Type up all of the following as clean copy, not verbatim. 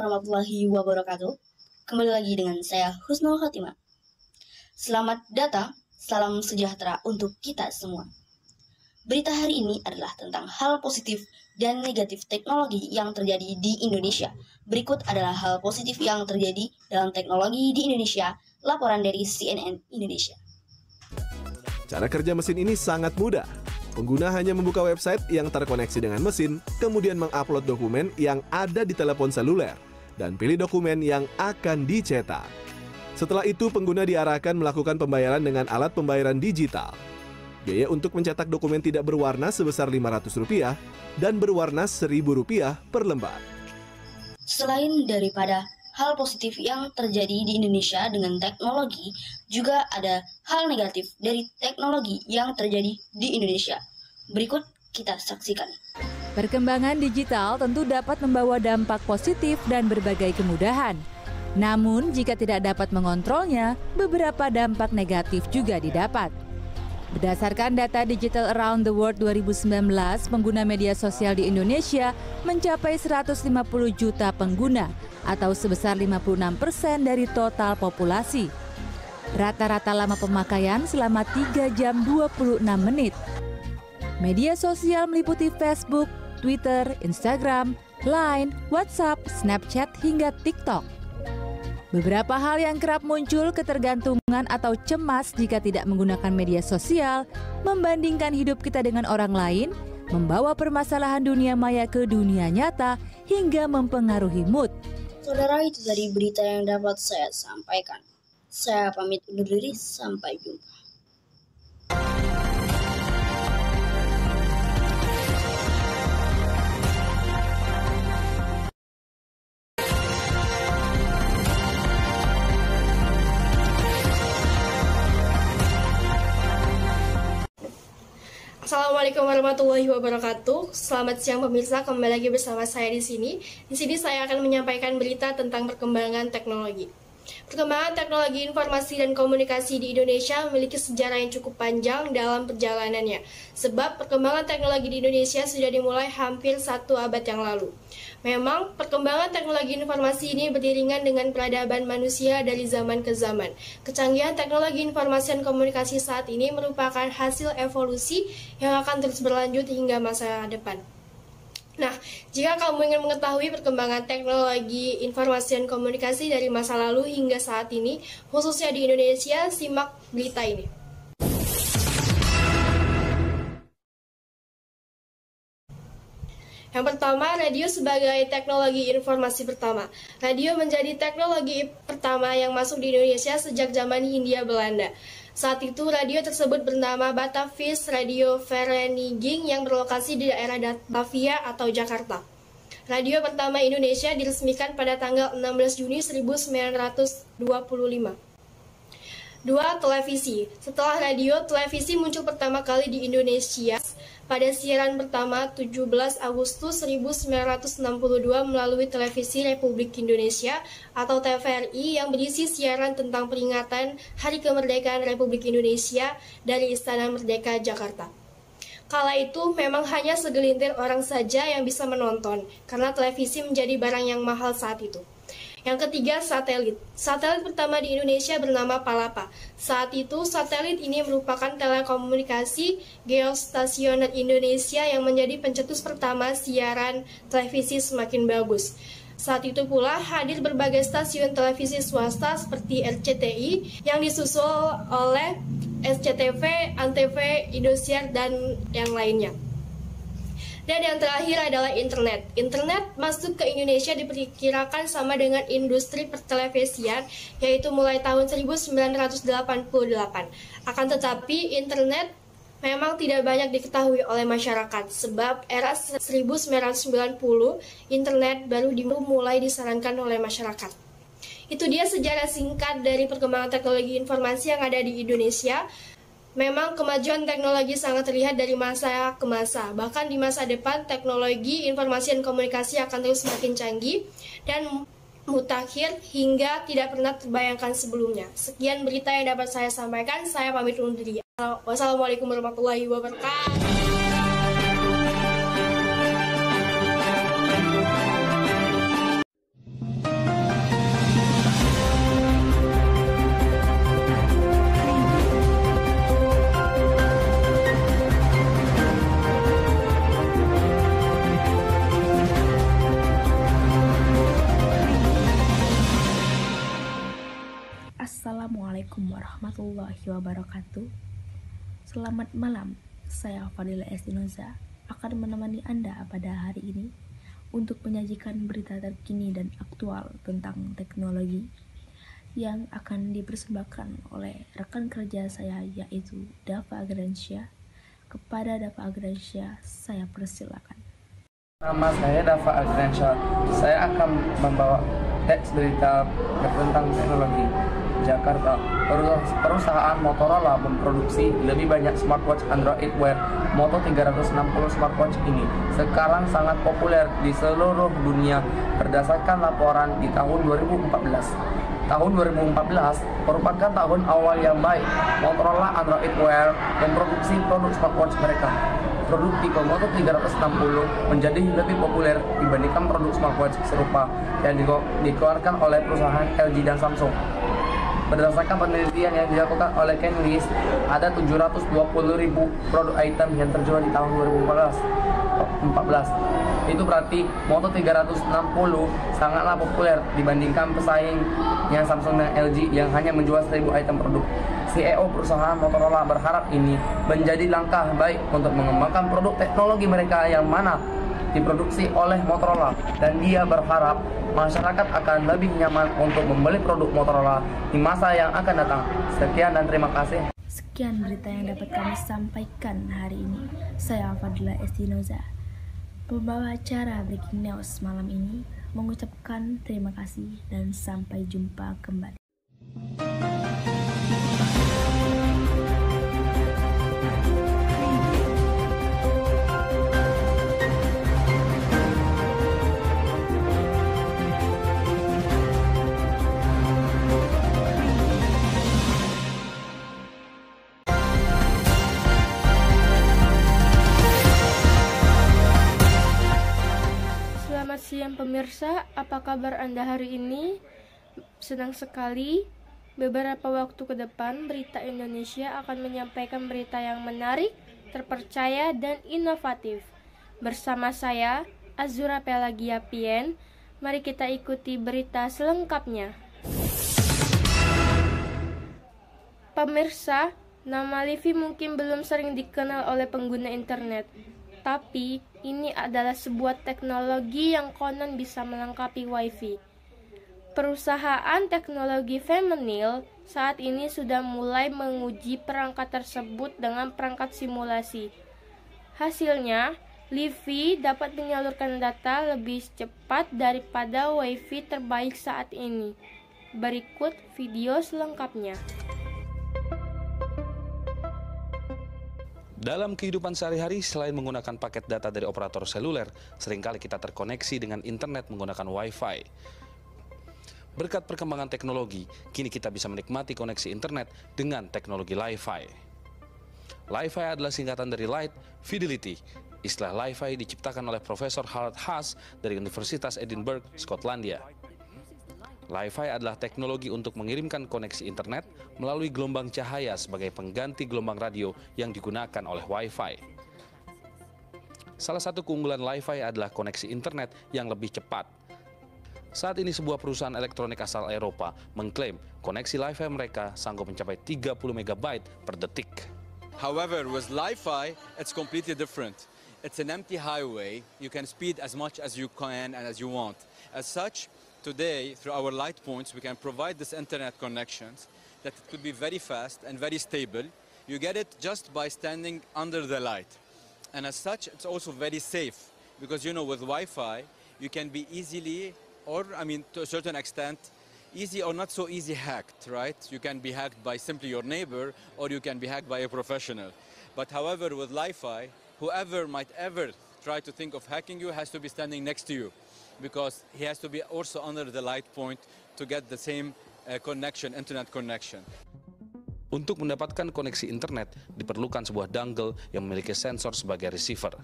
warahmatullahi wabarakatuh. Kembali lagi dengan saya Husnul Khotimah. Selamat datang, salam sejahtera untuk kita semua. Berita hari ini adalah tentang hal positif dan negatif teknologi yang terjadi di Indonesia. Berikut adalah hal positif yang terjadi dalam teknologi di Indonesia. Laporan dari CNN Indonesia. Cara kerja mesin ini sangat mudah. Pengguna hanya membuka website yang terkoneksi dengan mesin, kemudian mengupload dokumen yang ada di telepon seluler, dan pilih dokumen yang akan dicetak. Setelah itu, pengguna diarahkan melakukan pembayaran dengan alat pembayaran digital. Biaya untuk mencetak dokumen tidak berwarna sebesar Rp500 dan berwarna Rp1.000 per lembar. Selain daripada hal positif yang terjadi di Indonesia dengan teknologi, juga ada hal negatif dari teknologi yang terjadi di Indonesia. Berikut kita saksikan. Perkembangan digital tentu dapat membawa dampak positif dan berbagai kemudahan. Namun, jika tidak dapat mengontrolnya, beberapa dampak negatif juga didapat. Berdasarkan data Digital Around the World 2019, pengguna media sosial di Indonesia mencapai 150 juta pengguna atau sebesar 56% dari total populasi. Rata-rata lama pemakaian selama 3 jam 26 menit. Media sosial meliputi Facebook, Twitter, Instagram, Line, WhatsApp, Snapchat, hingga TikTok. Beberapa hal yang kerap muncul ketergantungan atau cemas jika tidak menggunakan media sosial, membandingkan hidup kita dengan orang lain, membawa permasalahan dunia maya ke dunia nyata, hingga mempengaruhi mood. Saudara, itu tadi berita yang dapat saya sampaikan. Saya pamit undur diri, sampai jumpa. Assalamualaikum warahmatullahi wabarakatuh. Selamat siang pemirsa, kembali lagi bersama saya di sini. Di sini saya akan menyampaikan berita tentang perkembangan teknologi. Perkembangan teknologi informasi dan komunikasi di Indonesia memiliki sejarah yang cukup panjang dalam perjalanannya. Sebab perkembangan teknologi di Indonesia sudah dimulai hampir 1 abad yang lalu. Memang, perkembangan teknologi informasi ini beriringan dengan peradaban manusia dari zaman ke zaman. Kecanggihan teknologi informasi dan komunikasi saat ini merupakan hasil evolusi yang akan terus berlanjut hingga masa depan. Nah, jika kamu ingin mengetahui perkembangan teknologi informasi dan komunikasi dari masa lalu hingga saat ini, khususnya di Indonesia, simak berita ini. Yang pertama, radio sebagai teknologi informasi pertama. Radio menjadi teknologi pertama yang masuk di Indonesia sejak zaman Hindia Belanda. Saat itu, radio tersebut bernama Batavius Radio Vereniging yang berlokasi di daerah Batavia atau Jakarta. Radio pertama Indonesia diresmikan pada tanggal 16 Juni 1925. 2. Televisi. Setelah radio, televisi muncul pertama kali di Indonesia pada siaran pertama 17 Agustus 1962 melalui Televisi Republik Indonesia atau TVRI yang berisi siaran tentang peringatan Hari Kemerdekaan Republik Indonesia dari Istana Merdeka, Jakarta. Kala itu memang hanya segelintir orang saja yang bisa menonton, karena televisi menjadi barang yang mahal saat itu. Yang ketiga, satelit. Satelit pertama di Indonesia bernama Palapa. Saat itu, satelit ini merupakan telekomunikasi geostasioner Indonesia yang menjadi pencetus pertama siaran televisi semakin bagus. Saat itu pula hadir berbagai stasiun televisi swasta seperti RCTI yang disusul oleh SCTV, Antv, Indosiar, dan yang lainnya. Dan yang terakhir adalah internet. Internet masuk ke Indonesia diperkirakan sama dengan industri pertelevisian, yaitu mulai tahun 1988. Akan tetapi, internet memang tidak banyak diketahui oleh masyarakat, sebab era 1990, internet baru mulai disarankan oleh masyarakat. Itu dia sejarah singkat dari perkembangan teknologi informasi yang ada di Indonesia. Memang kemajuan teknologi sangat terlihat dari masa ke masa. Bahkan di masa depan, teknologi informasi dan komunikasi akan terus semakin canggih dan mutakhir hingga tidak pernah terbayangkan sebelumnya. Sekian berita yang dapat saya sampaikan. Saya pamit undur diri. Wassalamualaikum warahmatullahi wabarakatuh. Assalamualaikum warahmatullahi wabarakatuh. Selamat malam, saya Fadila Estinoza akan menemani Anda pada hari ini untuk menyajikan berita terkini dan aktual tentang teknologi yang akan dipersembahkan oleh rekan kerja saya, yaitu Dava Agransyah. Kepada Dava Agransyah, saya persilakan. Nama saya Dava Agransyah. Saya akan membawa teks berita tentang teknologi. Jakarta, perusahaan Motorola memproduksi lebih banyak smartwatch Android Wear. Moto 360 smartwatch ini sekarang sangat populer di seluruh dunia berdasarkan laporan di tahun 2014. Tahun 2014 merupakan tahun awal yang baik. Motorola Android Wear memproduksi produk smartwatch mereka. Produk tipe Moto 360 menjadi lebih populer dibandingkan produk smartwatch serupa yang dikeluarkan oleh perusahaan LG dan Samsung. Berdasarkan penelitian yang dilakukan oleh Canalys, ada 720.000 produk item yang terjual di tahun 2014. Itu berarti Moto 360 sangatlah populer dibandingkan pesaingnya Samsung dan LG yang hanya menjual 1.000 item produk. CEO perusahaan Motorola berharap ini menjadi langkah baik untuk mengembangkan produk teknologi mereka yang mana diproduksi oleh Motorola, dan dia berharap masyarakat akan lebih nyaman untuk membeli produk Motorola di masa yang akan datang. Sekian dan terima kasih. Sekian berita yang dapat kami sampaikan hari ini. Saya Fadila Estinoza, pembawa acara Breaking News malam ini, mengucapkan terima kasih dan sampai jumpa kembali. Selamat siang pemirsa, apa kabar Anda hari ini? Senang sekali, beberapa waktu ke depan Berita Indonesia akan menyampaikan berita yang menarik, terpercaya, dan inovatif. Bersama saya, Azura Pelagia Pien, mari kita ikuti berita selengkapnya. Pemirsa, nama Livi mungkin belum sering dikenal oleh pengguna internet, tapi ini adalah sebuah teknologi yang konon bisa melengkapi Wi-Fi. Perusahaan teknologi Femenil saat ini sudah mulai menguji perangkat tersebut dengan perangkat simulasi. Hasilnya, Livi dapat menyalurkan data lebih cepat daripada Wi-Fi terbaik saat ini. Berikut video selengkapnya. Dalam kehidupan sehari-hari, selain menggunakan paket data dari operator seluler, seringkali kita terkoneksi dengan internet menggunakan Wi-Fi. Berkat perkembangan teknologi, kini kita bisa menikmati koneksi internet dengan teknologi Li-Fi. Li-Fi adalah singkatan dari Light Fidelity. Istilah Li-Fi diciptakan oleh Profesor Harold Haas dari Universitas Edinburgh, Skotlandia. Li-Fi adalah teknologi untuk mengirimkan koneksi internet melalui gelombang cahaya sebagai pengganti gelombang radio yang digunakan oleh Wi-Fi. Salah satu keunggulan Li-Fi adalah koneksi internet yang lebih cepat. Saat ini sebuah perusahaan elektronik asal Eropa mengklaim koneksi Li-Fi mereka sanggup mencapai 30 MB per detik. However, with Li-Fi, it's completely different. It's an empty highway. You can speed as much as you can and as you want. As such, today, through our light points, we can provide this internet connections that it could be very fast and very stable. You get it just by standing under the light. And as such, it's also very safe because, you know, with Wi-Fi, you can be easily, or I mean, to a certain extent, easy or not so easy hacked, right? You can be hacked by simply your neighbor, or you can be hacked by a professional. But however, with Li-Fi, whoever might ever try to think of hacking you has to be standing next to you, because he has to be also under the light point to get the same internet connection. Untuk mendapatkan koneksi internet, diperlukan sebuah dongle yang memiliki sensor sebagai receiver.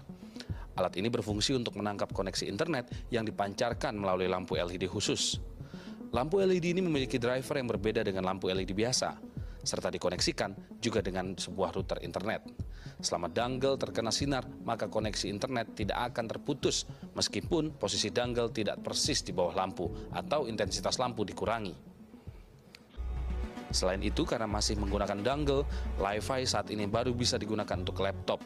Alat ini berfungsi untuk menangkap koneksi internet yang dipancarkan melalui lampu LED khusus. Lampu LED ini memiliki driver yang berbeda dengan lampu LED biasa, serta dikoneksikan juga dengan sebuah router internet. Selama dongle terkena sinar, maka koneksi internet tidak akan terputus meskipun posisi dongle tidak persis di bawah lampu atau intensitas lampu dikurangi. Selain itu, karena masih menggunakan dongle, Li-Fi saat ini baru bisa digunakan untuk laptop.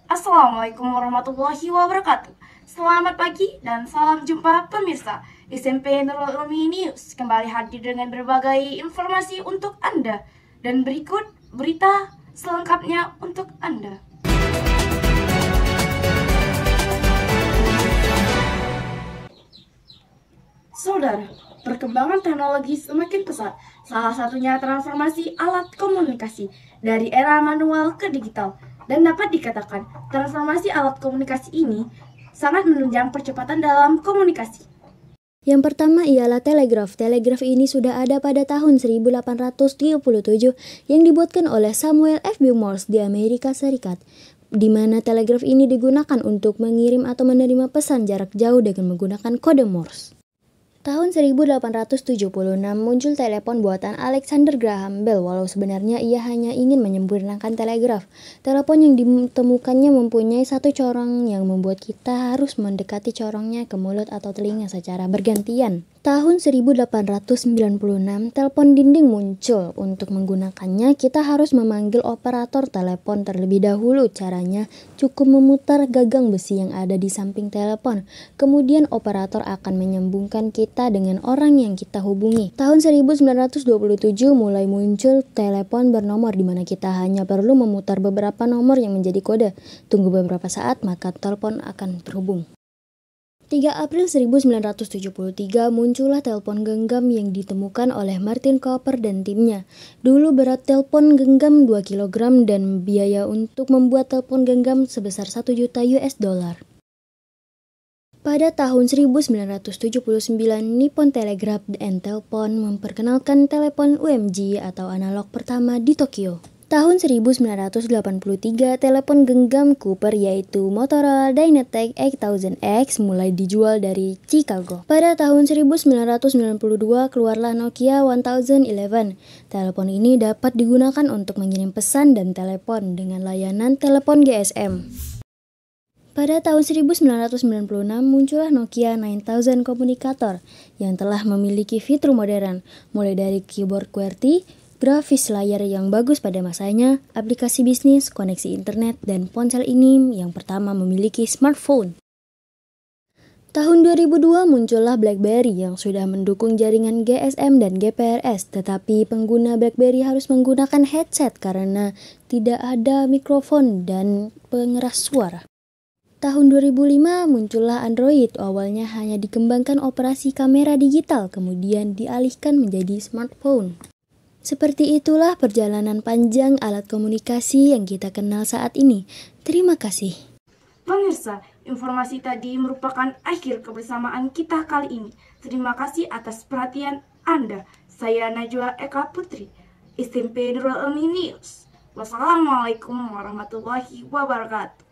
Assalamualaikum warahmatullahi wabarakatuh. Selamat pagi dan salam jumpa pemirsa SMP Nurul Ulumi News kembali hadir dengan berbagai informasi untuk Anda. Dan berikut berita selengkapnya untuk Anda. Saudara, perkembangan teknologi semakin pesat. Salah satunya transformasi alat komunikasi dari era manual ke digital. Dan dapat dikatakan, transformasi alat komunikasi ini sangat menunjang percepatan dalam komunikasi. Yang pertama ialah telegraf. Telegraf ini sudah ada pada tahun 1837 yang dibuatkan oleh Samuel F. B. Morse di Amerika Serikat, di mana telegraf ini digunakan untuk mengirim atau menerima pesan jarak jauh dengan menggunakan kode Morse. Tahun 1876 muncul telepon buatan Alexander Graham Bell, walau sebenarnya ia hanya ingin menyempurnakan telegraf. Telepon yang ditemukannya mempunyai satu corong yang membuat kita harus mendekati corongnya ke mulut atau telinga secara bergantian. Tahun 1896, telepon dinding muncul. Untuk menggunakannya, kita harus memanggil operator telepon terlebih dahulu. Caranya cukup memutar gagang besi yang ada di samping telepon. Kemudian operator akan menyambungkan kita dengan orang yang kita hubungi. Tahun 1927 mulai muncul telepon bernomor di mana kita hanya perlu memutar beberapa nomor yang menjadi kode. Tunggu beberapa saat maka telepon akan terhubung. 3 April 1973 muncullah telepon genggam yang ditemukan oleh Martin Cooper dan timnya. Dulu berat telepon genggam 2 kg dan biaya untuk membuat telepon genggam sebesar 1 juta US dollar. Pada tahun 1979, Nippon Telegraph and Telephone memperkenalkan telepon UMG atau analog pertama di Tokyo. Tahun 1983, telepon genggam Cooper yaitu Motorola Dynatec 8000X mulai dijual dari Chicago. Pada tahun 1992 keluarlah Nokia 1011. Telepon ini dapat digunakan untuk mengirim pesan dan telepon dengan layanan telepon GSM. Pada tahun 1996 muncullah Nokia 9000 Communicator yang telah memiliki fitur modern, mulai dari keyboard QWERTY, grafis layar yang bagus pada masanya, aplikasi bisnis, koneksi internet, dan ponsel ini yang pertama memiliki smartphone. Tahun 2002 muncullah BlackBerry yang sudah mendukung jaringan GSM dan GPRS, tetapi pengguna BlackBerry harus menggunakan headset karena tidak ada mikrofon dan pengeras suara. Tahun 2005 muncullah Android, awalnya hanya dikembangkan operasi kamera digital, kemudian dialihkan menjadi smartphone. Seperti itulah perjalanan panjang alat komunikasi yang kita kenal saat ini. Terima kasih. Pemirsa, informasi tadi merupakan akhir kebersamaan kita kali ini. Terima kasih atas perhatian Anda. Saya Najwa Eka Putri, SMP Nurul Ulumi News. Wassalamualaikum warahmatullahi wabarakatuh.